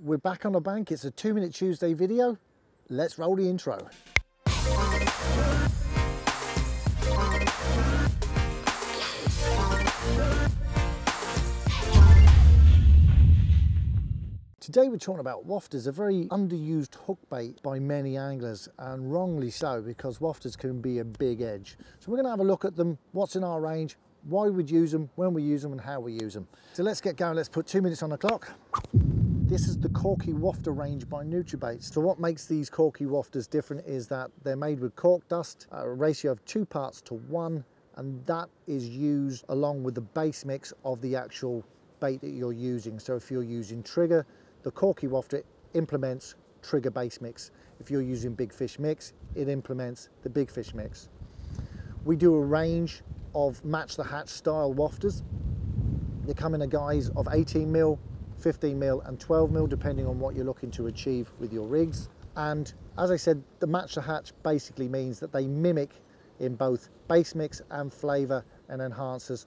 we're back on the bank. It's a 2 Minute Tuesday video. Let's roll the intro. Today we're talking about wafters, a very underused hook bait by many anglers, and wrongly so, because wafters can be a big edge. So we're going to have a look at them, what's in our range, why we'd use them, when we use them and how we use them. So let's get going, let's put 2 minutes on the clock. This is the Corkie Wafter range by Nutrabaits. So what makes these Corkie Wafters different is that they're made with cork dust, a ratio of 2 parts to 1, and that is used along with the base mix of the actual bait that you're using. So if you're using trigger, the Corkie Wafter implements trigger base mix. If you're using big fish mix, it implements the big fish mix. We do a range of match the hatch style wafters. They come in a guise of 18 mil, 15 mil and 12 mil, depending on what you're looking to achieve with your rigs. And as I said, the match the hatch basically means that they mimic in both base mix and flavor and enhancers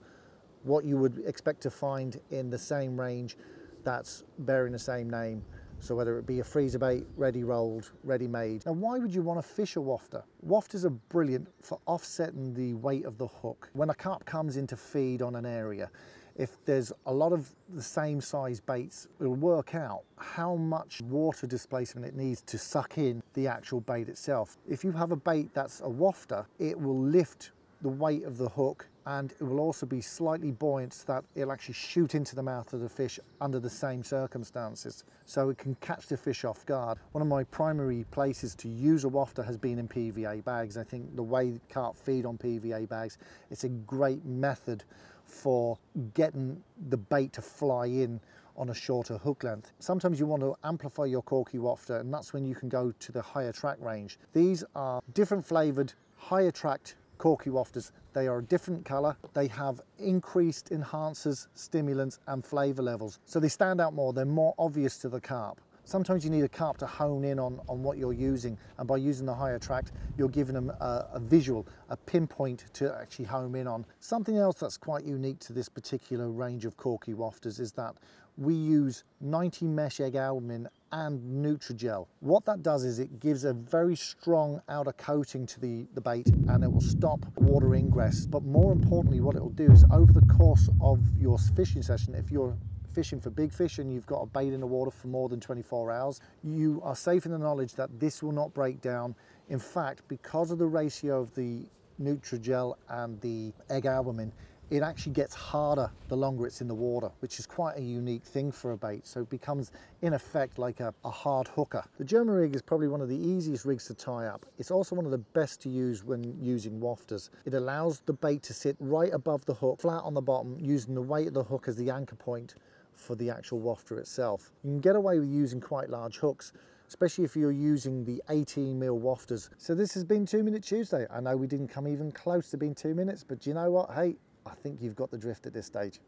what you would expect to find in the same range that's bearing the same name. So whether it be a freezer bait, ready rolled, ready made. Now why would you want to fish a wafter? Wafters are brilliant for offsetting the weight of the hook. When a carp comes in to feed on an area, if there's a lot of the same size baits, it'll work out how much water displacement it needs to suck in the actual bait itself. If you have a bait that's a wafter, it will lift the weight of the hook, and it will also be slightly buoyant so that it'll actually shoot into the mouth of the fish under the same circumstances, so it can catch the fish off guard. One of my primary places to use a wafter has been in PVA bags. I think the way carp feed on PVA bags, it's a great method for getting the bait to fly in on a shorter hook length. Sometimes you want to amplify your Corkie Wafter, and that's when you can go to the higher track range. These are different flavored, higher tracked Corkie Wafters. They are a different color. They have increased enhancers, stimulants and flavor levels. So they stand out more. They're more obvious to the carp. Sometimes you need a carp to hone in on what you're using, and by using the higher tract, you're giving them a visual, a pinpoint to actually home in on. Something else that's quite unique to this particular range of Corkie Wafters is that we use 90 mesh egg albumin and Nutrigel. What that does is it gives a very strong outer coating to the bait, and it will stop water ingress. But more importantly, what it will do is over the course of your fishing session, if you're fishing for big fish and you've got a bait in the water for more than 24 hours, you are safe in the knowledge that this will not break down. In fact, because of the ratio of the Nutrigel and the egg albumin, it actually gets harder the longer it's in the water, which is quite a unique thing for a bait. So it becomes, in effect, like a hard hooker. The German rig is probably one of the easiest rigs to tie up. It's also one of the best to use when using wafters. It allows the bait to sit right above the hook, flat on the bottom, using the weight of the hook as the anchor point for the actual wafter itself. You can get away with using quite large hooks, especially if you're using the 18 mil wafters. So this has been 2 Minute Tuesday. I know we didn't come even close to being 2 minutes, but you know what? Hey, I think you've got the drift at this stage.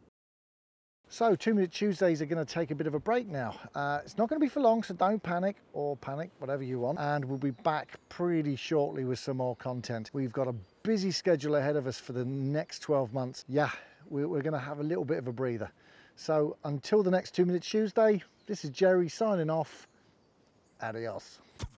So 2 Minute Tuesdays are going to take a bit of a break now. It's not going to be for long, so don't panic, or panic, whatever you want. And we'll be back pretty shortly with some more content. We've got a busy schedule ahead of us for the next 12 months. Yeah, we're going to have a little bit of a breather. So until the next 2 Minute Tuesday, this is Gerry signing off. Adios.